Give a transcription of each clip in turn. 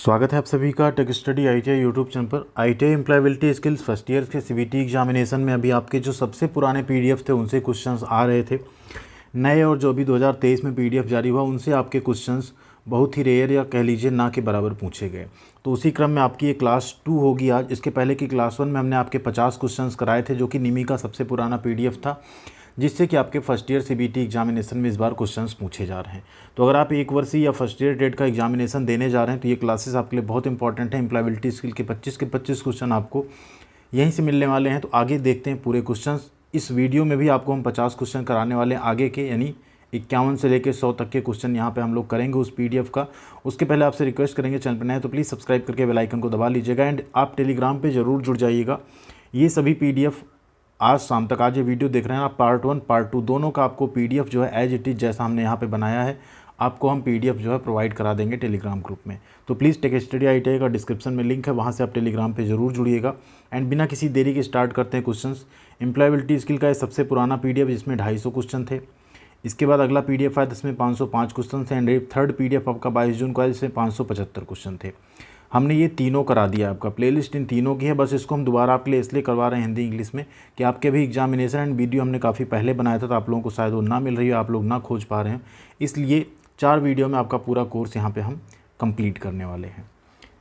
स्वागत है आप सभी का tech study ITI YouTube channel पर। ITI employability skills first year के सीबीटी एग्जामिनेशन में अभी आपके जो सबसे पुराने पीडीएफ थे उनसे क्वेश्चंस आ रहे थे नए, और जो अभी 2023 में पीडीएफ जारी हुआ उनसे आपके क्वेश्चंस बहुत ही रेयर या कह लीजिए ना के बराबर पूछे गए। तो उसी क्रम में आपकी ये क्लास 2 होगी आज। इसके पहले की क्लास 1 में हमने आपके 50 क्वेश्चन कराए थे, जो कि निमी का सबसे पुराना पीडीएफ था, जिससे कि आपके फर्स्ट ईयर सीबीटी एग्जामिनेशन में इस बार क्वेश्चंस पूछे जा रहे हैं। तो अगर आप एक वर्षीय या फर्स्ट ईयर डेट का एग्जामिनेशन देने जा रहे हैं तो ये क्लासेस आपके लिए बहुत इंपॉर्टेंट है। एम्प्लॉयबिलिटी स्किल के 25 क्वेश्चन आपको यहीं से मिलने वाले हैं। तो आगे देखते हैं पूरे क्वेश्चंस। इस वीडियो में भी आपको हम 50 क्वेश्चन कराने वाले हैं आगे के, यानी 51 से लेकर 100 तक के क्वेश्चन यहाँ पे हम लोग करेंगे उस पीडीएफ का। उसके पहले आपसे रिक्वेस्ट करेंगे, चैनल पर नए तो प्लीज़ सब्सक्राइब करके बेल आइकन को दबा लीजिएगा एंड आप टेलीग्राम पे ज़रूर जुड़ जाइएगा। ये सभी पीडीएफ आज शाम तक, आज ये वीडियो देख रहे हैं आप, पार्ट 1 पार्ट 2 दोनों का आपको पीडीएफ जो है एज इट इज़ जैसा हमने यहाँ पे बनाया है आपको हम पीडीएफ जो है प्रोवाइड करा देंगे टेलीग्राम ग्रुप में। तो प्लीज़ टेक स्टडी आईटीआई का डिस्क्रिप्शन में लिंक है, वहाँ से आप टेलीग्राम पे ज़रूर जुड़िएगा। एंड बिना किसी देरी के स्टार्ट करते हैं क्वेश्चंस। एम्प्लॉयबिलिटी स्किल का ये सबसे पुराना पीडीएफ जिसमें 250 क्वेश्चन थे। इसके बाद अगला पीडीएफ आया जिसमें 505 क्वेश्चन थे एंड थर्ड पीडीएफ आपका 22 जून को आया जिसमें 575 क्वेश्चन थे। हमने ये तीनों करा दिया, आपका प्लेलिस्ट इन तीनों की है। बस इसको हम दोबारा आपके लिए इसलिए करवा रहे हैं हिंदी इंग्लिश में कि आपके भी एग्जामिनेशन एंड वीडियो हमने काफ़ी पहले बनाया था, तो आप लोगों को शायद वो ना मिल रही हो, आप लोग ना खोज पा रहे हैं, इसलिए 4 वीडियो में आपका पूरा कोर्स यहाँ पे हम कंप्लीट करने वाले हैं।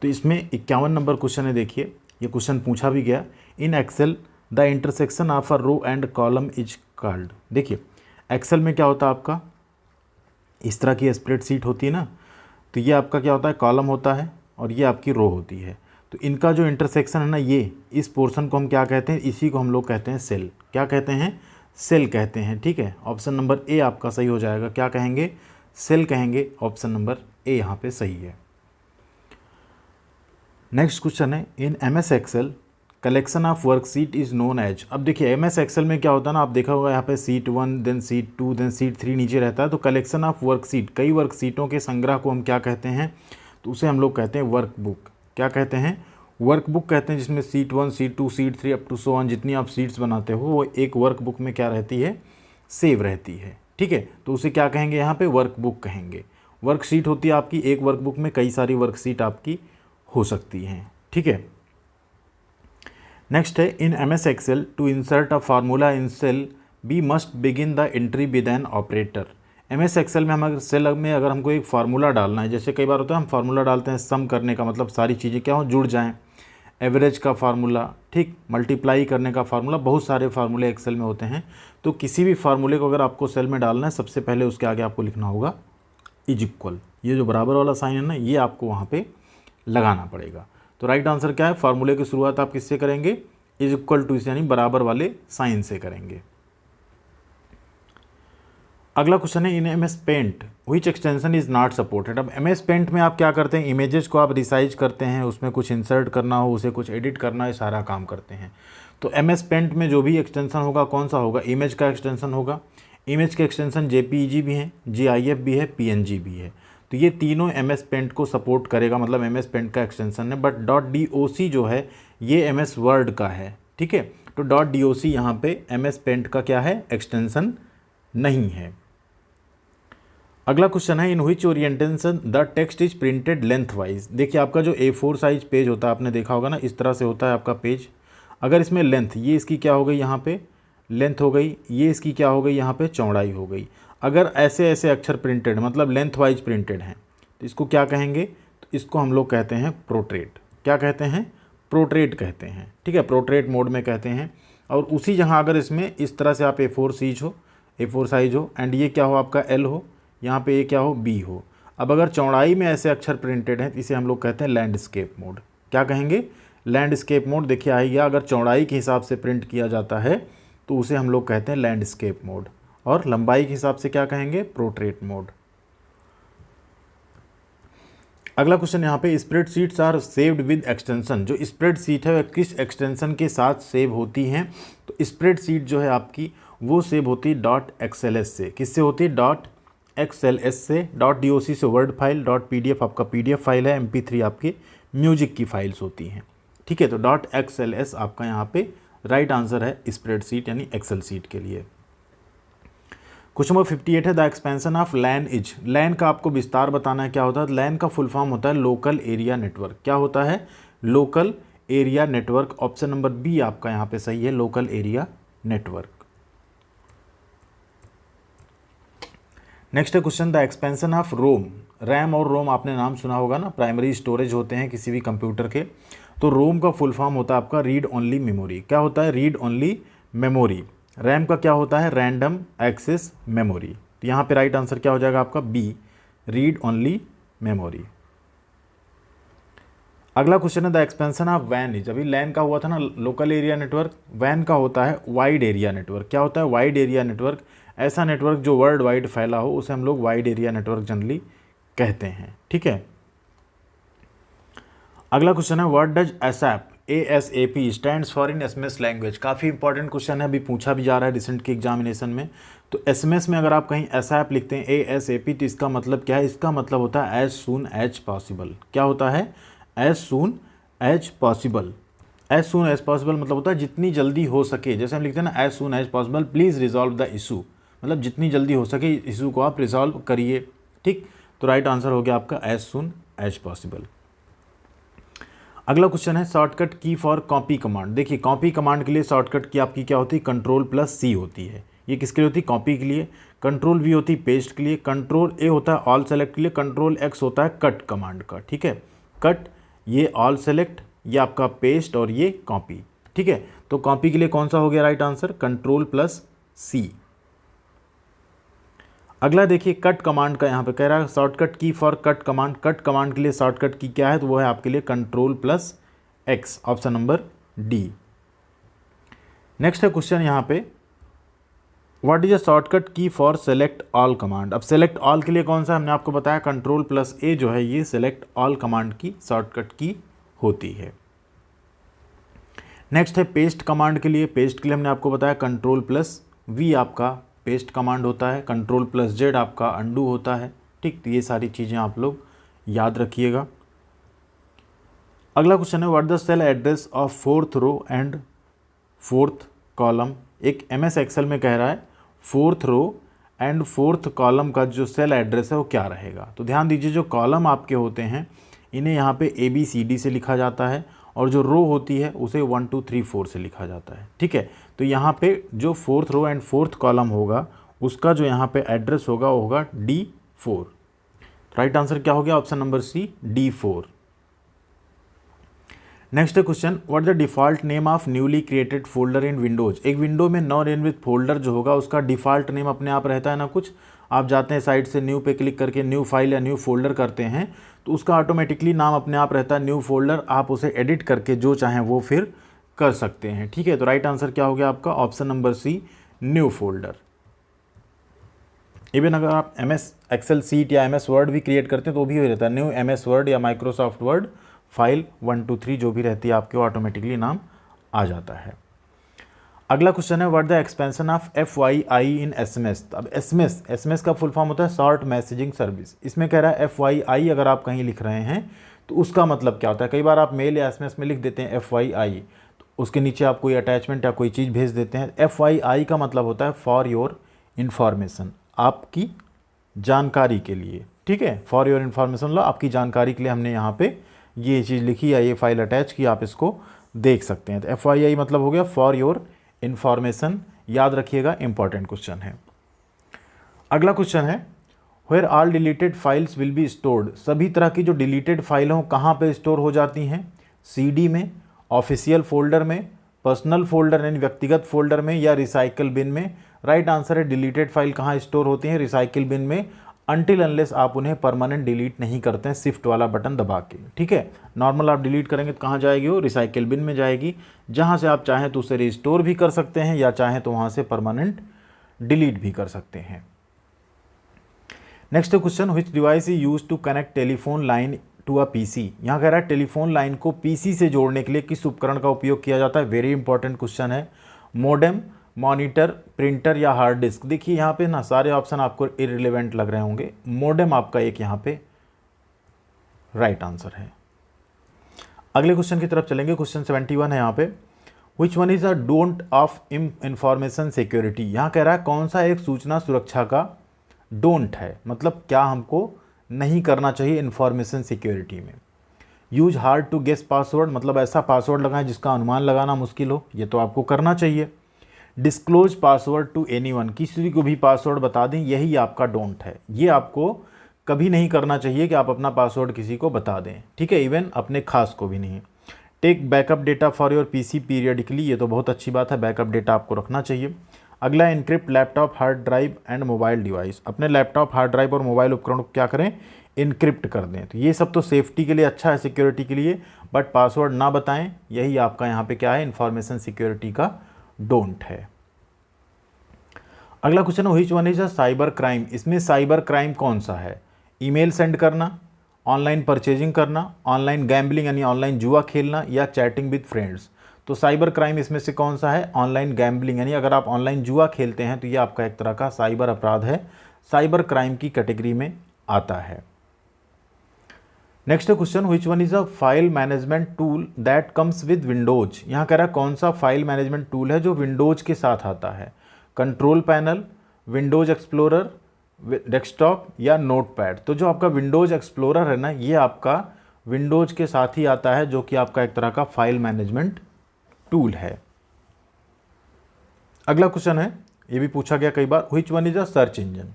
तो इसमें 51 नंबर क्वेश्चन है। देखिए ये क्वेश्चन पूछा भी गया, in Excel the intersection of a row and column is called. देखिए एक्सेल में क्या होता है, आपका इस तरह की स्प्रेडशीट होती है ना, तो ये आपका क्या होता है, कॉलम होता है और ये आपकी रो होती है। तो इनका जो इंटरसेक्शन है ना, ये इस पोर्शन को हम क्या कहते हैं, इसी को हम लोग कहते हैं सेल। क्या कहते हैं, सेल कहते हैं। ठीक है, ऑप्शन नंबर ए आपका सही हो जाएगा। क्या कहेंगे, सेल कहेंगे। ऑप्शन नंबर ए यहाँ पे सही है। नेक्स्ट क्वेश्चन है, in MS Excel collection of worksheet is known as. अब देखिए एमएस एक्सेल में क्या होता है ना, आप देखा होगा यहाँ पे sheet 1 then sheet 2 then sheet 3 नीचे रहता है। तो कलेक्शन ऑफ वर्कशीट, कई वर्कशीटों के संग्रह को हम क्या कहते हैं, तो उसे हम लोग कहते हैं वर्कबुक। क्या कहते हैं, वर्कबुक कहते हैं, जिसमें sheet 1 sheet 2 sheet 3 up to so on जितनी आप सीट्स बनाते हो वो एक वर्कबुक में क्या रहती है, सेव रहती है। ठीक है, तो उसे क्या कहेंगे, यहाँ पे वर्कबुक कहेंगे। वर्कशीट होती है आपकी, एक वर्कबुक में कई सारी वर्कशीट आपकी हो सकती हैं। ठीक है, नेक्स्ट है, in MS Excel to insert a formula in cell B must begin the entry with an operator. MS Excel में हम अगर सेल में अगर हमको एक फार्मूला डालना है, जैसे कई बार होता है हम फार्मूला डालते हैं सम करने का, मतलब सारी चीज़ें क्या हो, जुड़ जाएं। एवरेज का फार्मूला, ठीक, मल्टीप्लाई करने का फार्मूला, बहुत सारे फार्मूले एक्सेल में होते हैं। तो किसी भी फार्मूले को अगर आपको सेल में डालना है, सबसे पहले उसके आगे आपको लिखना होगा इज इक्वल। ये जो बराबर वाला साइन है ना, ये आपको वहाँ पर लगाना पड़ेगा। तो राइट आंसर क्या है, फार्मूले की शुरुआत आप किससे करेंगे, इज इक्वल टू से, यानी बराबर वाले साइन से करेंगे। अगला क्वेश्चन है, in MS Paint which extension is not supported. अब एमएस पेंट में आप क्या करते हैं, इमेजेस को आप रिसाइज करते हैं, उसमें कुछ इंसर्ट करना हो, उसे कुछ एडिट करना है, सारा काम करते हैं। तो एमएस पेंट में जो भी एक्सटेंशन होगा कौन सा होगा, इमेज का एक्सटेंशन होगा। इमेज के एक्सटेंशन जेपीईजी भी है, जीआईएफ भी है, पीएनजी भी है। तो ये तीनों एमएस पेंट को सपोर्ट करेगा, मतलब एमएस पेंट का एक्सटेंशन है। बट .doc जो है ये एमएस वर्ड का है। ठीक है, तो .doc यहाँ पे एमएस पेंट का क्या है, एक्सटेंशन नहीं है। अगला क्वेश्चन है, in which orientation the text is printed length wise. देखिए आपका जो A4 साइज पेज होता है, आपने देखा होगा ना, इस तरह से होता है आपका पेज। अगर इसमें लेंथ, ये इसकी क्या हो गई, यहाँ पे लेंथ हो गई, ये इसकी क्या हो गई, यहाँ पे चौड़ाई हो गई। अगर ऐसे ऐसे अक्षर प्रिंटेड, मतलब लेंथ वाइज प्रिंटेड हैं, तो इसको क्या कहेंगे, तो इसको हम लोग कहते हैं प्रोट्रेट। क्या कहते हैं, प्रोट्रेट कहते हैं। ठीक है, प्रोट्रेट मोड में कहते हैं। और उसी जहाँ अगर इसमें इस तरह से आप A4 साइज हो एंड ये क्या हो आपका L हो, यहाँ पे ये क्या हो, B हो। अब अगर चौड़ाई में ऐसे अक्षर प्रिंटेड हैं तो इसे हम लोग कहते हैं लैंडस्केप मोड। क्या कहेंगे, लैंडस्केप मोड। देखिए आ गया, अगर चौड़ाई के हिसाब से प्रिंट किया जाता है तो उसे हम लोग कहते हैं लैंडस्केप मोड, और लंबाई के हिसाब से क्या कहेंगे, प्रोट्रेट मोड। अगला क्वेश्चन यहाँ पे, spreadsheets are saved with extension. जो स्प्रेडशीट है वह किस एक्सटेंशन के साथ सेव होती हैं, तो स्प्रेडशीट जो है आपकी वो सेव होती है .xls से। किससे होती है, .xls से। .doc से वर्ड फाइल, .pdf आपका PDF फाइल है, MP3 आपकी म्यूजिक की फाइल्स होती हैं। ठीक है, तो .xls आपका यहाँ पे राइट आंसर है स्प्रेडशीट यानी एक्सेल सीट के लिए। क्वेश्चन नंबर 58 है the expansion of LAN is. LAN का आपको विस्तार बताना है क्या होता है। लैन का फुल फॉर्म होता है लोकल एरिया नेटवर्क। क्या होता है? Local area network. Option number B आपका यहाँ पे सही है, लोकल एरिया नेटवर्क। नेक्स्ट है question the expansion of ROM. RAM और रोम आपने नाम सुना होगा ना, प्राइमरी स्टोरेज होते हैं किसी भी कंप्यूटर के। तो रोम का फुल फॉर्म होता है आपका रीड ओनली मेमोरी। क्या होता है? Read only memory. रैम का क्या होता है? Random access memory. तो यहाँ पे राइट आंसर क्या हो जाएगा आपका? B, read only memory. अगला क्वेश्चन है द एक्सपेंशन ऑफ वैन इज। अभी लैन का हुआ था ना लोकल एरिया नेटवर्क, वैन का होता है वाइड एरिया नेटवर्क। क्या होता है? Wide area network. ऐसा नेटवर्क जो वर्ल्ड वाइड फैला हो उसे हम लोग वाइड एरिया नेटवर्क जनरली कहते हैं। ठीक है। अगला क्वेश्चन है what does ASAP, ASAP stands for in SMS language. काफ़ी इंपॉर्टेंट क्वेश्चन है, अभी पूछा भी जा रहा है रिसेंट के एग्जामिनेशन में। तो एसएमएस में अगर आप कहीं एसएप लिखते हैं ASAP तो इसका मतलब क्या है? इसका मतलब होता है एज सून एज पॉसिबल। क्या होता है? As soon as possible. As soon as possible मतलब होता है जितनी जल्दी हो सके। जैसे हम लिखते हैं ना as soon as possible please resolve the issue, मतलब जितनी जल्दी हो सके इशू को आप रिजॉल्व करिए। ठीक, तो राइट आंसर हो गया आपका एज सून एज पॉसिबल। अगला क्वेश्चन है शॉर्टकट की फॉर कॉपी कमांड। देखिए कॉपी कमांड के लिए शॉर्टकट की आपकी क्या होती है? Ctrl+C होती है। ये किसके लिए होती है? कॉपी के लिए। Ctrl+V होती है पेस्ट के लिए। Ctrl+A होता है ऑल सेलेक्ट के लिए। Ctrl+X होता है कट कमांड का। ठीक है, कट, ये ऑल सेलेक्ट, ये आपका पेस्ट और ये कॉपी। ठीक है, तो कॉपी के लिए कौन सा हो गया राइट आंसर? Ctrl+C। अगला देखिए कट कमांड का यहाँ पे कह रहा है शॉर्टकट की for cut command. Cut command के लिए शॉर्टकट की क्या है? तो वो है आपके लिए Ctrl+X, option number D. Next है क्वेश्चन यहाँ पे व्हाट इज अ शॉर्टकट की फॉर सेलेक्ट ऑल कमांड। अब सेलेक्ट ऑल के लिए कौन सा? हमने आपको बताया Ctrl+A जो है ये सेलेक्ट ऑल कमांड की शॉर्टकट की होती है। नेक्स्ट है पेस्ट कमांड के लिए। पेस्ट के लिए हमने आपको बताया Ctrl+V आपका पेस्ट कमांड होता है। Ctrl+Z आपका अंडू होता है। ठीक, तो ये सारी चीज़ें आप लोग याद रखिएगा। अगला क्वेश्चन है what the cell address of fourth row and fourth column. एक MS एक्सेल में कह रहा है fourth row and fourth column का जो सेल एड्रेस है वो क्या रहेगा। तो ध्यान दीजिए जो कॉलम आपके होते हैं इन्हें यहाँ पे ABCD से लिखा जाता है और जो रो होती है उसे 1 2 3 4 से लिखा जाता है। ठीक है, तो यहाँ पे जो fourth row and fourth column होगा उसका जो यहाँ पे एड्रेस होगा वो होगा D4। राइट आंसर क्या हो गया? Option number C, D4। Next question what the default name of newly created folder in Windows. एक विंडो में नॉन निर्मित फोल्डर जो होगा उसका डिफ़ॉल्ट नेम अपने आप रहता है ना। कुछ आप जाते हैं साइट से न्यू पे क्लिक करके न्यू फाइल या न्यू फोल्डर करते हैं तो उसका ऑटोमेटिकली नाम अपने आप रहता है न्यू फोल्डर। आप उसे एडिट करके जो चाहें वो फिर कर सकते हैं। ठीक है, तो राइट आंसर क्या हो गया आपका? Option number C, new folder. Even अगर आप MS एक्सेल सीट या MS वर्ड भी क्रिएट करते हैं तो भी हो रहता है न्यू MS वर्ड या माइक्रोसॉफ्ट वर्ड फाइल 1 2 3 जो भी रहती है आपके ऑटोमेटिकली नाम आ जाता है। अगला क्वेश्चन है what the expansion of FYI in SMS। अब SMS का फुल फॉर्म होता है शॉर्ट मैसेजिंग सर्विस। इसमें कह रहा है FYI अगर आप कहीं लिख रहे हैं तो उसका मतलब क्या होता है? कई बार आप मेल या SMS में लिख देते हैं FYI, तो उसके नीचे आप कोई अटैचमेंट या कोई चीज़ भेज देते हैं। FYI का मतलब होता है फॉर योर इन्फॉर्मेशन, आपकी जानकारी के लिए। ठीक है, फॉर योर इन्फॉर्मेशन लो, आपकी जानकारी के लिए हमने यहाँ पे ये चीज़ लिखी या ये फाइल अटैच की, आप इसको देख सकते हैं। तो FYI मतलब हो गया फॉर योर इन्फॉर्मेशन, याद रखिएगा, इंपॉर्टेंट क्वेश्चन है। अगला क्वेश्चन है where all deleted files will be stored. सभी तरह की जो डिलीटेड फाइल हों कहाँ पे स्टोर हो जाती हैं? CD में, ऑफिशियल फोल्डर में, पर्सनल फोल्डर यानी व्यक्तिगत फोल्डर में या रिसाइकल बिन में। राइट आंसर है डिलीटेड फाइल कहाँ स्टोर होती हैं? रिसाइकल बिन में, अनटिल अनलेस आप उन्हें परमानेंट डिलीट नहीं करते हैं शिफ्ट वाला बटन दबा के। ठीक है, नॉर्मल आप डिलीट करेंगे तो कहाँ जाएगी वो? रिसाइकल बिन में जाएगी, जहाँ से आप चाहें तो उसे रिस्टोर भी कर सकते हैं या चाहें तो वहाँ से परमानेंट डिलीट भी कर सकते हैं। Next question which device is used to connect telephone line to a PC। यहाँ कह रहा है टेलीफोन लाइन को PC से जोड़ने के लिए किस उपकरण का उपयोग किया जाता है? वेरी इंपॉर्टेंट क्वेश्चन है। मोडेम, मॉनिटर, प्रिंटर या हार्ड डिस्क। देखिए यहाँ पे ना सारे ऑप्शन आपको इररिलेवेंट लग रहे होंगे। मोडेम आपका एक यहाँ पे राइट आंसर है। अगले क्वेश्चन की तरफ चलेंगे। क्वेश्चन 71 है यहाँ पे which one is a don't of information security, यहाँ कह रहा है कौन सा एक सूचना सुरक्षा का डोंट है, मतलब क्या हमको नहीं करना चाहिए इंफॉर्मेशन सिक्योरिटी में। Use hard to guess password, मतलब ऐसा पासवर्ड लगाएं जिसका अनुमान लगाना मुश्किल हो, ये तो आपको करना चाहिए। डिस्क्लोज पासवर्ड टू एनीवन, किसी को भी पासवर्ड बता दें, यही आपका डोंट है। ये आपको कभी नहीं करना चाहिए कि आप अपना पासवर्ड किसी को बता दें, ठीक है, इवन अपने खास को भी नहीं। Take backup data for your PC periodically, ये तो बहुत अच्छी बात है, बैकअप डेटा आपको रखना चाहिए। अगला, encrypt laptop, hard drive and mobile device, अपने लैपटॉप, हार्ड ड्राइव और मोबाइल उपकरण को क्या करें, इनक्रिप्ट कर दें। तो ये सब तो सेफ्टी के लिए अच्छा है, सिक्योरिटी के लिए, बट पासवर्ड ना बताएं, यही आपका यहाँ पे क्या है, इंफॉर्मेशन सिक्योरिटी का डोंट है। अगला क्वेश्चन है, which one is a cyber crime, इसमें साइबर क्राइम कौन सा है, ईमेल सेंड करना, ऑनलाइन परचेजिंग करना, ऑनलाइन गैम्बलिंग यानी ऑनलाइन जुआ खेलना, या चैटिंग विद फ्रेंड्स। तो साइबर क्राइम इसमें से कौन सा है, ऑनलाइन गैम्बलिंग, यानी अगर आप ऑनलाइन जुआ खेलते हैं तो ये आपका एक तरह का साइबर अपराध है, साइबर क्राइम की कैटेगरी में आता है। Next question, which one is a file management tool that comes with Windows, यहाँ कह रहा है कौन सा फाइल मैनेजमेंट टूल है जो विंडोज के साथ आता है, control panel, Windows explorer, desktop या नोटपैड। तो जो आपका विंडोज एक्सप्लोरर है ना, ये आपका विंडोज के साथ ही आता है, जो कि आपका एक तरह का फाइल मैनेजमेंट टूल है। अगला क्वेश्चन है, ये भी पूछा गया कई बार, which one is a search engine,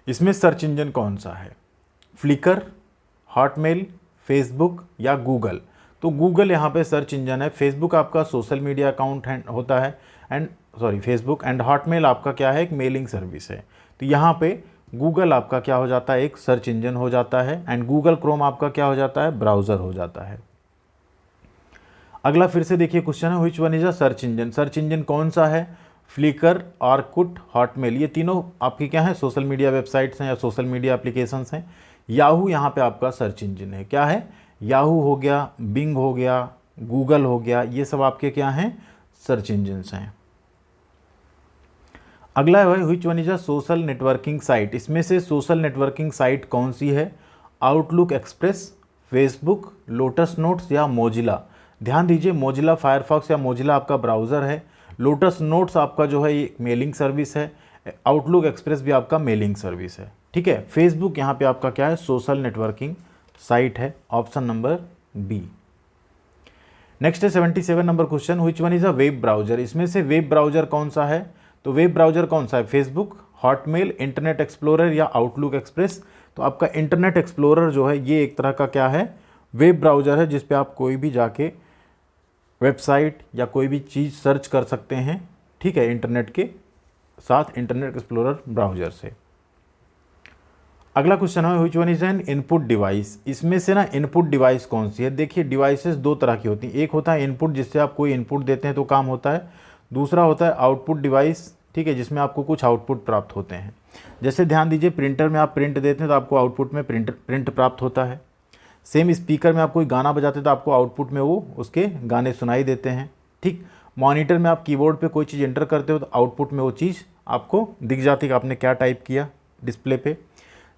इसमें सर्च इंजन कौन सा है, फ्लिकर, हॉटमेल, फेसबुक या गूगल। तो गूगल यहाँ पे सर्च इंजन है, फेसबुक आपका सोशल मीडिया अकाउंट होता है, फेसबुक एंड हॉटमेल आपका क्या है, एक मेलिंग सर्विस है। तो यहाँ पे गूगल आपका क्या हो जाता है, एक सर्च इंजन हो जाता है, एंड गूगल क्रोम आपका क्या हो जाता है, ब्राउज़र हो जाता है। अगला फिर से देखिए क्वेश्चन है, which one is a search engine, search engine कौन सा है, फ्लिकर, ऑरकुट, हॉटमेल, ये तीनों आपकी क्या है, सोशल मीडिया वेबसाइट्स हैं या सोशल मीडिया एप्लीकेशंस हैं। याहू यहाँ पे आपका सर्च इंजन है, क्या है, याहू हो गया, बिंग हो गया, गूगल हो गया, ये सब आपके क्या हैं, सर्च इंजन्स हैं। अगला है which one is a social networking site, इसमें से सोशल नेटवर्किंग साइट कौन सी है, outlook express, Facebook, lotus notes या मोजिला। ध्यान दीजिए, मोजिला फायरफॉक्स या मोजिला आपका ब्राउज़र है, लोटस नोट्स आपका जो है ये मेलिंग सर्विस है, आउटलुक एक्सप्रेस भी आपका मेलिंग सर्विस है, ठीक है। फेसबुक यहाँ पे आपका क्या है, सोशल नेटवर्किंग साइट है, ऑप्शन नंबर बी। नेक्स्ट है 77 number question, which one is a web browser, इसमें से वेब ब्राउजर कौन सा है, तो वेब ब्राउजर कौन सा है, फेसबुक, हॉटमेल, इंटरनेट एक्सप्लोरर या आउटलुक एक्सप्रेस। तो आपका इंटरनेट एक्सप्लोरर जो है ये एक तरह का क्या है, वेब ब्राउजर है, जिस पे आप कोई भी जाके वेबसाइट या कोई भी चीज़ सर्च कर सकते हैं, ठीक है, इंटरनेट के साथ, इंटरनेट एक्सप्लोरर ब्राउजर से। अगला क्वेश्चन है, which one is an input device, इसमें से ना इनपुट डिवाइस कौन सी है। देखिए डिवाइसेस दो तरह की होती हैं, एक होता है इनपुट, जिससे आप कोई इनपुट देते हैं तो काम होता है, दूसरा होता है आउटपुट डिवाइस, ठीक है, जिसमें आपको कुछ आउटपुट प्राप्त होते हैं। जैसे ध्यान दीजिए, प्रिंटर में आप प्रिंट देते हैं तो आपको आउटपुट में प्रिंट प्राप्त होता है। सेम स्पीकर में आप कोई गाना बजाते हैं तो आपको आउटपुट में वो उसके गाने सुनाई देते हैं, ठीक। मॉनिटर में आप कीबोर्ड पे कोई चीज़ एंटर करते हो तो आउटपुट में वो चीज़ आपको दिख जाती है कि आपने क्या टाइप किया डिस्प्ले पे।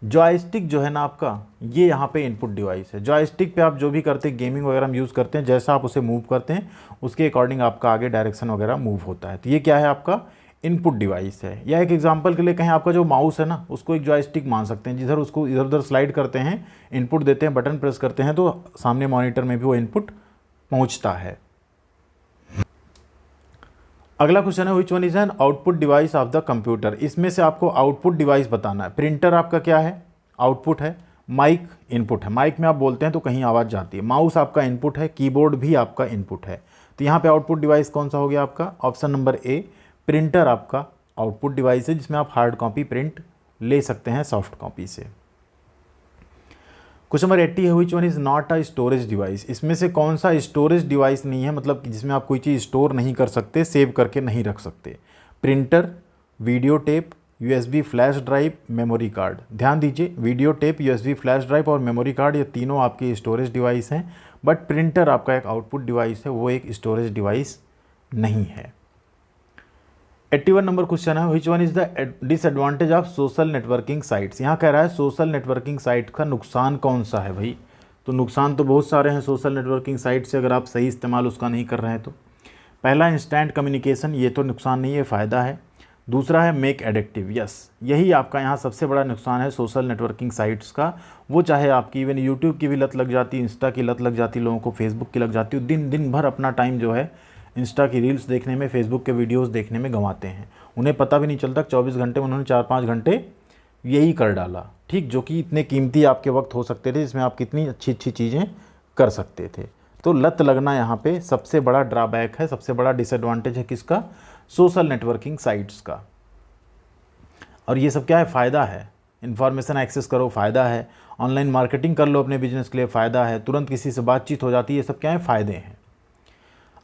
जॉयस्टिक जो है ना आपका, ये यहाँ पे इनपुट डिवाइस है। जॉयस्टिक पे आप जो भी करते हैं, गेमिंग वगैरह में यूज़ करते हैं, जैसा आप उसे मूव करते हैं उसके अकॉर्डिंग आपका आगे डायरेक्शन वगैरह मूव होता है। तो ये क्या है, आपका इनपुट डिवाइस है। या एक एग्जांपल के लिए कहें, आपका जो माउस है ना, उसको एक जॉयस्टिक मान सकते हैं, जिधर उसको इधर उधर स्लाइड करते हैं, इनपुट देते हैं, बटन प्रेस करते हैं तो सामने मॉनिटर में भी वो इनपुट पहुँचता है। अगला क्वेश्चन है, which one is an output device of the computer, इसमें से आपको आउटपुट डिवाइस बताना है। प्रिंटर आपका क्या है, आउटपुट है, माइक इनपुट है, माइक में आप बोलते हैं तो कहीं आवाज़ जाती है, माउस आपका इनपुट है, कीबोर्ड भी आपका इनपुट है। तो यहाँ पे आउटपुट डिवाइस कौन सा हो गया आपका, ऑप्शन नंबर ए, प्रिंटर आपका आउटपुट डिवाइस है, जिसमें आप हार्ड कॉपी प्रिंट ले सकते हैं सॉफ्ट कॉपी से। क्वेश्चन नंबर 80 है, which one is not a storage device, इसमें से कौन सा स्टोरेज डिवाइस नहीं है, मतलब जिसमें आप कोई चीज़ स्टोर नहीं कर सकते, सेव करके नहीं रख सकते। Printer, video tape, USB flash drive, memory card. ध्यान दीजिए, video tape, USB flash drive और मेमोरी कार्ड, ये तीनों आपकी स्टोरेज डिवाइस हैं, बट प्रिंटर आपका एक आउटपुट डिवाइस है, वो एक स्टोरेज डिवाइस नहीं है। 81 नंबर क्वेश्चन है, which one is the disadvantage of social networking sites, यहाँ कह रहा है सोशल नेटवर्किंग साइट का नुकसान कौन सा है भाई। तो नुकसान तो बहुत सारे हैं सोशल नेटवर्किंग साइट से, अगर आप सही इस्तेमाल उसका नहीं कर रहे हैं तो। पहला इंस्टेंट कम्युनिकेशन, ये तो नुकसान नहीं है, फ़ायदा है। दूसरा है मेक एडिक्टिव, यस यही आपका यहाँ सबसे बड़ा नुकसान है सोशल नेटवर्किंग साइट्स का। वो चाहे आपकी इवन यूट्यूब की भी लत लग जाती, इंस्टा की लत लग जाती, लोगों को फेसबुक की लग जाती है, दिन भर अपना टाइम जो है इंस्टा की रील्स देखने में, फेसबुक के वीडियोस देखने में गंवाते हैं। उन्हें पता भी नहीं चलता 24 घंटे में उन्होंने 4-5 घंटे यही कर डाला, ठीक, जो कि इतने कीमती आपके वक्त हो सकते थे, जिसमें आप कितनी अच्छी अच्छी चीज़ें कर सकते थे। तो लत लगना यहाँ पे सबसे बड़ा ड्रॉबैक है, सबसे बड़ा डिसएडवांटेज है किसका? सोशल नेटवर्किंग साइट्स का। और ये सब क्या है? फ़ायदा है। इन्फॉर्मेशन एक्सेस करो, फ़ायदा है। ऑनलाइन मार्केटिंग कर लो अपने बिजनेस के लिए, फ़ायदा है। तुरंत किसी से बातचीत हो जाती है, ये सब क्या है? फ़ायदे हैं।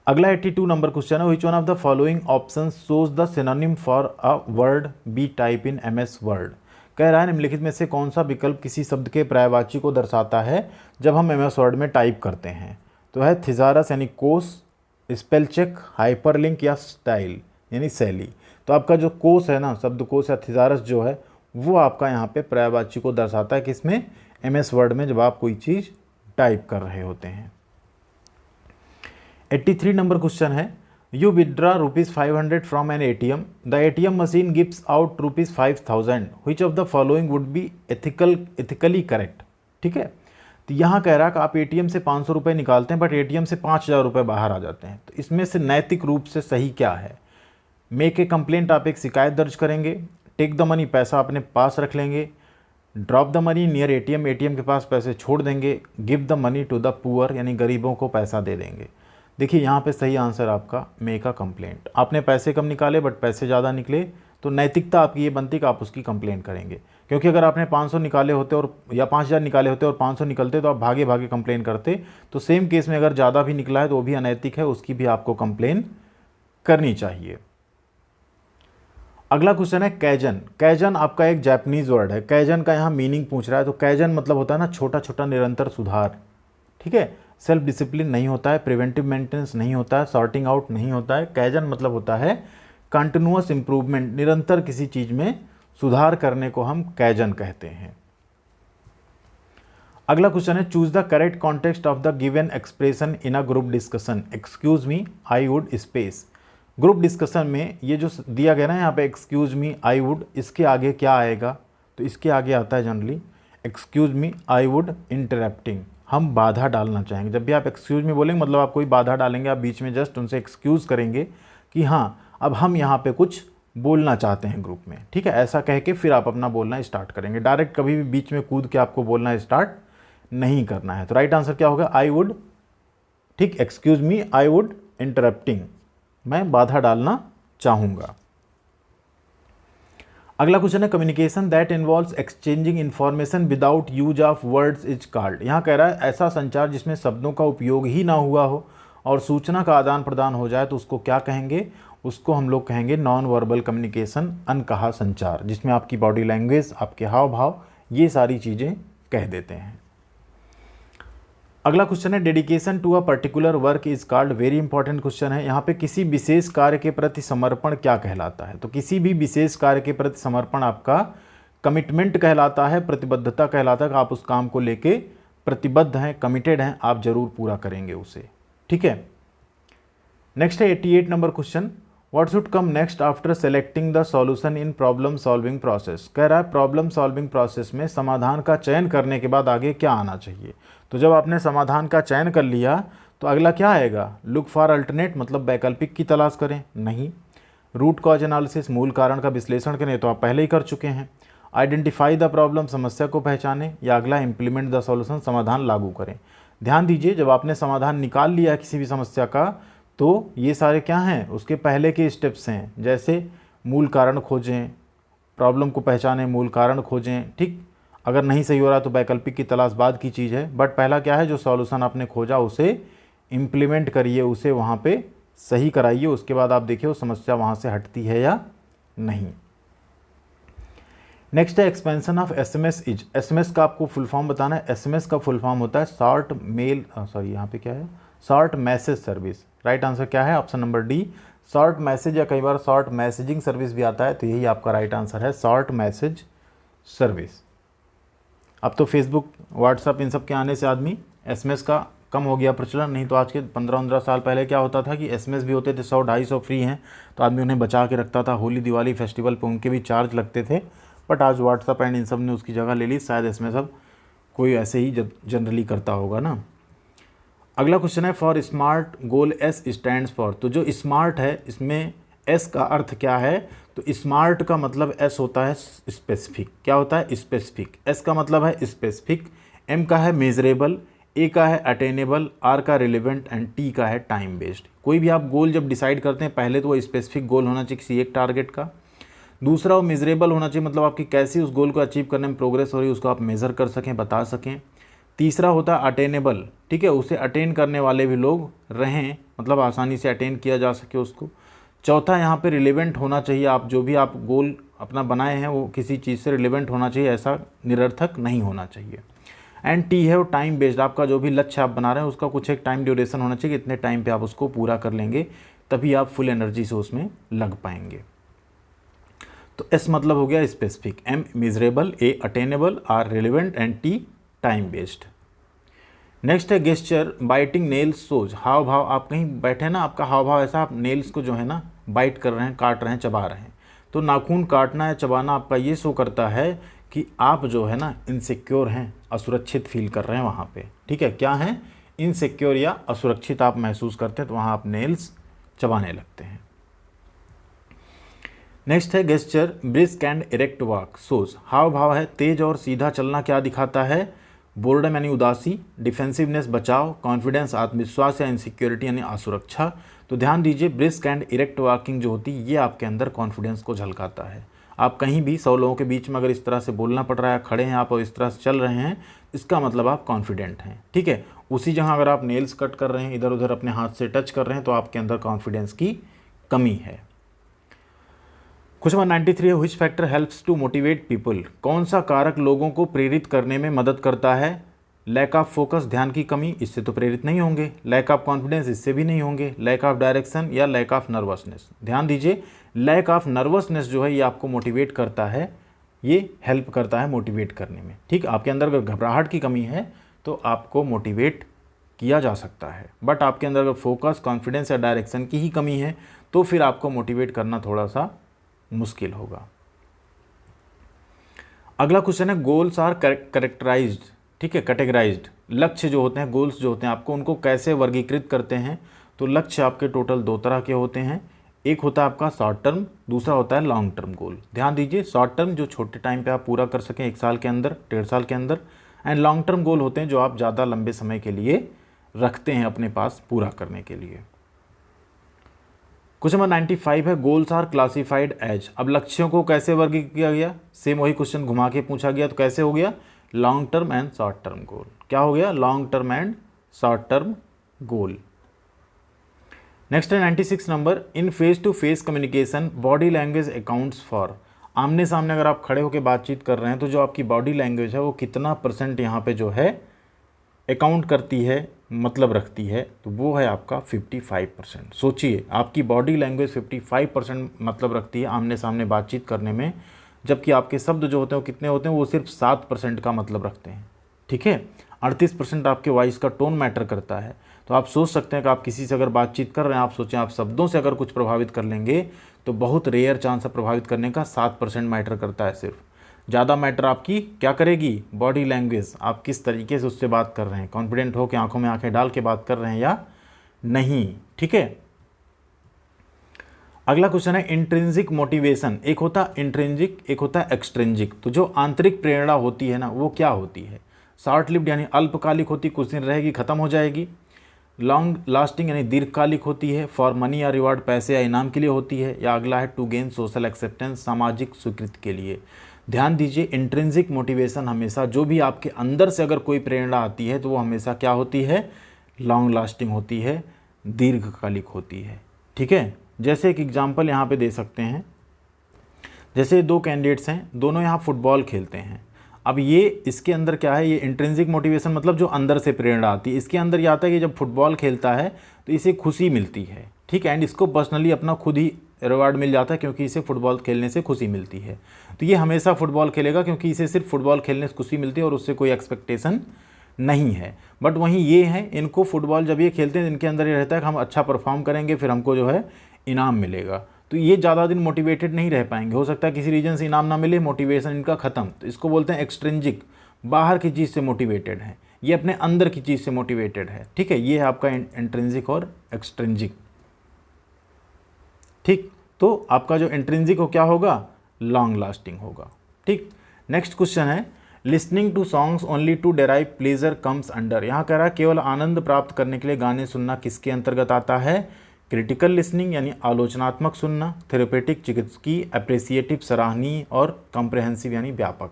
अगला 82 नंबर क्वेश्चन है, which one of the following option shows the synonym for a word be type in MS Word. कह रहा है निम्नलिखित में से कौन सा विकल्प किसी शब्द के पर्यायवाची को दर्शाता है जब हम MS वर्ड में टाइप करते हैं? तो है थिसारस यानी कोस, स्पेल चेक, हाइपरलिंक या स्टाइल यानी शैली। तो आपका जो कोस है ना, शब्दकोश या थिसारस जो है, वो आपका यहाँ पे पर्यायवाची को दर्शाता है किसमें? MS वर्ड में, जब आप कोई चीज़ टाइप कर रहे होते हैं। 83 नंबर क्वेश्चन है, you withdraw ₹500 from an ATM, the ATM machine gives out ₹5000, which of the following would be ethically correct. ठीक है, तो यहाँ कह रहा है कि आप ATM से 500 रुपये निकालते हैं, बट ATM से 5000 रुपये बाहर आ जाते हैं। तो इसमें से नैतिक रूप से सही क्या है? मेक ए कंप्लेंट, आप एक शिकायत दर्ज करेंगे। टेक द मनी, पैसा अपने पास रख लेंगे। Drop the money near ATM, ATM के पास पैसे छोड़ देंगे। Give the money to the poor, यानी गरीबों को पैसा दे देंगे। देखिए यहाँ पे सही आंसर आपका मेक अ कंप्लेंट। आपने पैसे कम निकाले बट पैसे ज़्यादा निकले, तो नैतिकता आपकी ये बनती कि आप उसकी कंप्लेंट करेंगे। क्योंकि अगर आपने 500 निकाले होते और या 5000 निकाले होते और 500 निकलते तो आप भागे भागे कंप्लेन करते। तो सेम केस में अगर ज़्यादा भी निकला है तो वो भी अनैतिक है, उसकी भी आपको कंप्लेन करनी चाहिए। अगला क्वेश्चन है कैजन। कैजन आपका एक जापानीज वर्ड है। कैजन का यहाँ मीनिंग पूछ रहा है, तो कैजन मतलब होता है ना छोटा छोटा निरंतर सुधार। ठीक है, सेल्फ डिसिप्लिन नहीं होता है, प्रिवेंटिव मेंटेनेंस नहीं होता है, सॉर्टिंग आउट नहीं होता है। कैजन मतलब होता है कंटिन्यूअस इंप्रूवमेंट, निरंतर किसी चीज़ में सुधार करने को हम कैजन कहते हैं। अगला क्वेश्चन है, choose the correct context of the given expression in a group discussion. Excuse me, I would space. Group discussion में ये जो दिया गया ना यहाँ पे एक्सक्यूज मी, आई वुड, इसके आगे क्या आएगा? तो इसके आगे आता है generally excuse me, I would interrupting. हम बाधा डालना चाहेंगे। जब भी आप एक्सक्यूज मी बोलेंगे मतलब आप कोई बाधा डालेंगे, आप बीच में जस्ट उनसे एक्सक्यूज़ करेंगे कि हाँ अब हम यहाँ पे कुछ बोलना चाहते हैं ग्रुप में। ठीक है, ऐसा कह के फिर आप अपना बोलना स्टार्ट करेंगे। डायरेक्ट कभी भी बीच में कूद के आपको बोलना स्टार्ट नहीं करना है। तो राइट आंसर क्या होगा? I would. ठीक, excuse me, I would interrupting, मैं बाधा डालना चाहूँगा। अगला क्वेश्चन है, communication that involves exchanging information without use of words is called. यहाँ कह रहा है ऐसा संचार जिसमें शब्दों का उपयोग ही ना हुआ हो और सूचना का आदान प्रदान हो जाए तो उसको क्या कहेंगे? उसको हम लोग कहेंगे नॉन वर्बल कम्युनिकेशन, अनकहा संचार, जिसमें आपकी बॉडी लैंग्वेज, आपके हाव भाव, ये सारी चीज़ें कह देते हैं। अगला क्वेश्चन है, dedication to a particular work is called. Very important question है। यहाँ पे किसी विशेष कार्य के प्रति समर्पण क्या कहलाता है? तो किसी भी विशेष कार्य के प्रति समर्पण आपका कमिटमेंट कहलाता है, प्रतिबद्धता कहलाता है कि आप उस काम को लेके प्रतिबद्ध हैं, कमिटेड हैं, आप जरूर पूरा करेंगे उसे। ठीक है, नेक्स्ट है 88 number question, what should come next after selecting the solution in problem solving process. कह रहा है प्रॉब्लम सॉल्विंग प्रोसेस में समाधान का चयन करने के बाद आगे क्या आना चाहिए? तो जब आपने समाधान का चयन कर लिया तो अगला क्या आएगा? लुक फॉर अल्टरनेट, मतलब वैकल्पिक की तलाश करें? नहीं। रूट कॉज एनालिसिस, मूल कारण का विश्लेषण करें, तो आप पहले ही कर चुके हैं। आइडेंटिफाई द प्रॉब्लम, समस्या को पहचानें, या अगला इम्प्लीमेंट द सॉल्यूशन, समाधान लागू करें। ध्यान दीजिए, जब आपने समाधान निकाल लिया है किसी भी समस्या का, तो ये सारे क्या हैं? उसके पहले के स्टेप्स हैं, जैसे मूल कारण खोजें, प्रॉब्लम को पहचानें, मूल कारण खोजें। ठीक, अगर नहीं सही हो रहा तो वैकल्पिक की तलाश बाद की चीज़ है, बट पहला क्या है? जो सॉल्यूशन आपने खोजा उसे इम्प्लीमेंट करिए, उसे वहाँ पे सही कराइए, उसके बाद आप देखिए वो समस्या वहाँ से हटती है या नहीं। नेक्स्ट है expansion of SMS is. SMS का आपको फुल फॉर्म बताना है। SMS का फुल फॉर्म होता है शॉर्ट मेल, सॉरी यहाँ पे क्या है? Short message service. Right answer क्या है? Option number D, short message, या कई बार शॉर्ट मैसेजिंग सर्विस भी आता है, तो यही आपका राइट आंसर है, शॉर्ट मैसेज सर्विस। अब तो फेसबुक, व्हाट्सअप, इन सब के आने से आदमी SMS का कम हो गया प्रचलन, नहीं तो आज के 15-15 साल पहले क्या होता था कि SMS भी होते थे 100-250 फ्री हैं तो आदमी उन्हें बचा के रखता था। होली दिवाली फेस्टिवल पे उनके भी चार्ज लगते थे, बट आज व्हाट्सअप एंड इन सब ने उसकी जगह ले ली। शायद इसमें सब कोई ऐसे ही जनरली करता होगा ना। अगला क्वेश्चन है for smart goal S stands for. तो जो स्मार्ट है इसमें S का अर्थ क्या है? तो स्मार्ट का मतलब S होता है स्पेसिफिक। क्या होता है? स्पेसिफिक। S का मतलब है स्पेसिफिक, M का है मेजरेबल, A का है अटेनेबल, R का रिलेवेंट एंड T का है टाइम बेस्ड। कोई भी आप गोल जब डिसाइड करते हैं पहले तो वो स्पेसिफिक गोल होना चाहिए किसी एक टारगेट का, दूसरा वो मेजरेबल होना चाहिए, मतलब आपकी कैसी उस गोल को अचीव करने में प्रोग्रेस हो रही है उसको आप मेज़र कर सकें, बता सकें। तीसरा होता है अटेनेबल, ठीक है, उसे अटेन करने वाले भी लोग रहें, मतलब आसानी से अटेन किया जा सके उसको। चौथा यहाँ पे रिलेवेंट होना चाहिए, आप जो भी आप गोल अपना बनाए हैं वो किसी चीज़ से रिलेवेंट होना चाहिए, ऐसा निरर्थक नहीं होना चाहिए। एंड T है वो टाइम बेस्ड, आपका जो भी लक्ष्य आप बना रहे हैं उसका कुछ एक टाइम ड्यूरेशन होना चाहिए, इतने टाइम पे आप उसको पूरा कर लेंगे तभी आप फुल एनर्जी से उसमें लग पाएंगे। तो S मतलब हो गया specific, M measurable, A attainable, R relevant and T time based. Next है गेस्चर बाइटिंग नेल्स सोज। हाव भाव, आप कहीं बैठे ना, आपका हाव भाव ऐसा, आप नेल्स को जो है ना बाइट कर रहे हैं, काट रहे हैं, चबा रहे हैं, तो नाखून काटना या चबाना आपका ये शो करता है कि आप जो है ना इनसिक्योर हैं, असुरक्षित फील कर रहे हैं वहाँ पे, ठीक है। क्या है? इनसिक्योर या असुरक्षित आप महसूस करते हैं तो वहाँ आप नेल्स चबाने लगते हैं। नेक्स्ट है gesture brisk and erect walk shows. हाव भाव है तेज और सीधा चलना, क्या दिखाता है? बोर्डम यानी उदासी, डिफेंसिवनेस बचाव, कॉन्फिडेंस आत्मविश्वास या इनसिक्योरिटी यानी असुरक्षा। तो ध्यान दीजिए ब्रिस्क एंड इरेक्ट वॉकिंग जो होती है ये आपके अंदर कॉन्फिडेंस को झलकाता है। आप कहीं भी 100 लोगों के बीच में अगर इस तरह से बोलना पड़ रहा है, खड़े हैं आप और इस तरह से चल रहे हैं, इसका मतलब आप कॉन्फिडेंट हैं, ठीक है। उसी जगह अगर आप नेल्स कट कर रहे हैं, इधर उधर अपने हाथ से टच कर रहे हैं, तो आपके अंदर कॉन्फिडेंस की कमी है। क्वेश्चन नंबर 93 है which factor helps to motivate people. कौन सा कारक लोगों को प्रेरित करने में मदद करता है? लैक ऑफ फोकस, ध्यान की कमी, इससे तो प्रेरित नहीं होंगे। लैक ऑफ कॉन्फिडेंस, इससे भी नहीं होंगे। लैक ऑफ डायरेक्शन या लैक ऑफ नर्वसनेस। ध्यान दीजिए लैक ऑफ नर्वसनेस जो है ये आपको मोटिवेट करता है, ये हेल्प करता है मोटिवेट करने में, ठीक। आपके अंदर अगर घबराहट की कमी है तो आपको मोटिवेट किया जा सकता है, बट आपके अंदर अगर फोकस, कॉन्फिडेंस या डायरेक्शन की ही कमी है तो फिर आपको मोटिवेट करना थोड़ा सा मुश्किल होगा। अगला क्वेश्चन है गोल्स आर कैरेक्टराइज्ड, ठीक है, कैटेगराइज्ड। लक्ष्य जो होते हैं, गोल्स जो होते हैं, आपको उनको कैसे वर्गीकृत करते हैं? तो लक्ष्य आपके टोटल 2 तरह के होते हैं, एक होता है आपका शॉर्ट टर्म, दूसरा होता है लॉन्ग टर्म गोल। ध्यान दीजिए शॉर्ट टर्म जो छोटे टाइम पे आप पूरा कर सकें, 1 साल के अंदर, 1.5 साल के अंदर, एंड लॉन्ग टर्म गोल होते हैं जो आप ज़्यादा लंबे समय के लिए रखते हैं अपने पास पूरा करने के लिए। क्वेश्चन नंबर 95 है गोल्स आर क्लासिफाइड एज। अब लक्ष्यों को कैसे वर्गीकृत किया गया? सेम वही क्वेश्चन घुमा के पूछा गया, तो कैसे हो गया? Long term and short term goal. क्या हो गया? Long term and short term goal. Next है 96 number in face to face communication body language accounts for. आमने सामने अगर आप खड़े होकर बातचीत कर रहे हैं तो जो आपकी बॉडी लैंग्वेज है वो कितना % यहाँ पे जो है अकाउंट करती है, मतलब रखती है, तो वो है आपका 55%। सोचिए आपकी बॉडी लैंग्वेज 55% मतलब रखती है आमने सामने बातचीत करने में, जबकि आपके शब्द जो होते हैं वो कितने होते हैं? वो सिर्फ 7% का मतलब रखते हैं, ठीक है। 38% आपके वॉइस का टोन मैटर करता है। तो आप सोच सकते हैं कि आप किसी से अगर बातचीत कर रहे हैं, आप सोचें आप शब्दों से अगर कुछ प्रभावित कर लेंगे तो बहुत रेयर चांस है प्रभावित करने का, 7% मैटर करता है सिर्फ। ज़्यादा मैटर आपकी क्या करेगी? बॉडी लैंग्वेज, आप किस तरीके से उससे बात कर रहे हैं, कॉन्फिडेंट हो कि आंखों में आंखें डाल के बात कर रहे हैं या नहीं, ठीक है। अगला क्वेश्चन है इंट्रिंसिक मोटिवेशन। एक होता है इंट्रिंसिक, एक होता है एक्सट्रिंसिक। तो जो आंतरिक प्रेरणा होती है ना वो क्या होती है? शॉर्ट लिव्ड यानी अल्पकालिक होती, कुछ दिन रहेगी खत्म हो जाएगी। लॉन्ग लास्टिंग यानी दीर्घकालिक होती है, फॉर मनी या रिवार्ड, पैसे या इनाम के लिए होती है। या अगला है टू गेन सोशल एक्सेप्टेंस, सामाजिक स्वीकृति के लिए। ध्यान दीजिए इंट्रिंसिक मोटिवेशन हमेशा, जो भी आपके अंदर से अगर कोई प्रेरणा आती है तो वो हमेशा क्या होती है? लॉन्ग लास्टिंग होती है, दीर्घकालिक होती है, ठीक है। जैसे एक एग्जांपल यहाँ पे दे सकते हैं, जैसे 2 कैंडिडेट्स हैं, दोनों यहाँ फुटबॉल खेलते हैं। अब ये इसके अंदर क्या है? ये इंट्रिंसिक मोटिवेशन मतलब जो अंदर से प्रेरणा आती है। इसके अंदर ये आता है कि जब फुटबॉल खेलता है तो इसे खुशी मिलती है, ठीक है, एंड इसको पर्सनली अपना खुद ही रिवार्ड मिल जाता है क्योंकि इसे फुटबॉल खेलने से खुशी मिलती है। तो ये हमेशा फुटबॉल खेलेगा क्योंकि इसे सिर्फ फुटबॉल खेलने से खुशी मिलती है और उससे कोई एक्सपेक्टेशन नहीं है। बट वहीं ये है, इनको फुटबॉल जब ये खेलते हैं इनके अंदर ये रहता है कि हम अच्छा परफॉर्म करेंगे फिर हमको जो है इनाम मिलेगा। तो ये ज़्यादा दिन मोटिवेटेड नहीं रह पाएंगे, हो सकता है किसी रीजन से इनाम ना मिले, मोटिवेशन इनका ख़त्म। तो इसको बोलते हैं एक्सट्रिंजिक, बाहर की चीज़ से मोटिवेटेड है, ये अपने अंदर की चीज़ से मोटिवेटेड है। ठीक है, ये है आपका इंट्रिंसिक और एक्सट्रिंजिक। ठीक, तो आपका जो इंट्रिंसिक हो क्या होगा, लॉन्ग लास्टिंग होगा। ठीक, नेक्स्ट क्वेश्चन है listening to songs only to derive pleasure comes under. यहाँ कह रहा है केवल आनंद प्राप्त करने के लिए गाने सुनना किसके अंतर्गत आता है, क्रिटिकल लिसनिंग यानी आलोचनात्मक सुनना, थेरेपेटिक चिकित्सकीय, अप्रिसिएटिव सराहनीय, और कॉम्प्रहेंसिव यानी व्यापक।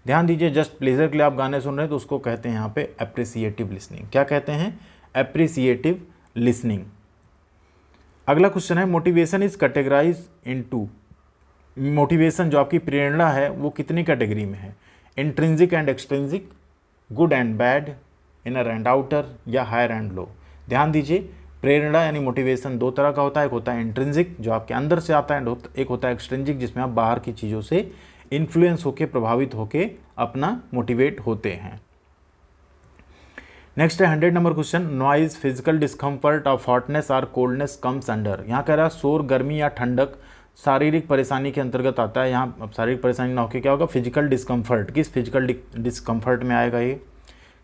ध्यान दीजिए, जस्ट प्लेजर के लिए आप गाने सुन रहे हैं तो उसको कहते हैं यहाँ पे अप्रिसिएटिव लिसनिंग। क्या कहते हैं, अप्रिसिएटिव लिसनिंग। अगला क्वेश्चन है motivation is categorise into. Motivation जो आपकी प्रेरणा है वो कितनी कैटेगरी में है, intrinsic and extrinsic, good and bad, inner and outer, या हायर एंड लो। ध्यान दीजिए, प्रेरणा यानी मोटिवेशन दो तरह का होता है, एक होता है इंट्रिंसिक जो आपके अंदर से आता है, एक होता है एक्सट्रिंसिक जिसमें आप बाहर की चीज़ों से इन्फ्लुएंस होके, प्रभावित होके अपना मोटिवेट होते हैं। नेक्स्ट है 100 number question, noise, physical discomfort of hotness और कोल्डनेस कम्स अंडर। यहाँ कह रहा है शोर, गर्मी या ठंडक शारीरिक परेशानी के अंतर्गत आता है। यहाँ अब शारीरिक परेशानी ना होकर क्या होगा, फिजिकल डिस्कम्फर्ट। किस फिजिकल डिस्कम्फर्ट में आएगा ये,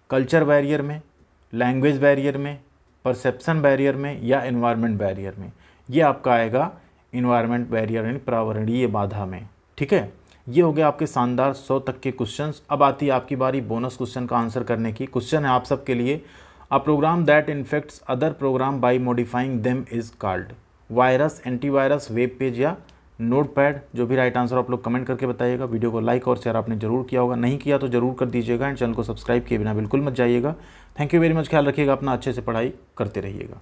कल्चर बैरियर में, लैंग्वेज बैरियर में, परसेप्शन बैरियर में, या इन्वायरमेंट बैरियर में। ये आपका आएगा इन्वायरमेंट बैरियर यानी पर्यावरणीय बाधा में। ठीक है, ये हो गया आपके शानदार 100 तक के क्वेश्चंस। अब आती है आपकी बारी बोनस क्वेश्चन का आंसर करने की। क्वेश्चन है आप सबके लिए, a program that infects other program by modifying them is called. Virus, antivirus, web page, या नोटपैड। जो भी राइट आंसर आप लोग कमेंट करके बताइएगा। वीडियो को लाइक और शेयर आपने जरूर किया होगा, नहीं किया तो जरूर कर दीजिएगा। एंड चैनल को सब्सक्राइब किए बिना बिल्कुल मत जाइएगा। थैंक यू वेरी मच, ख्याल रखिएगा अपना, अच्छे से पढ़ाई करते रहिएगा।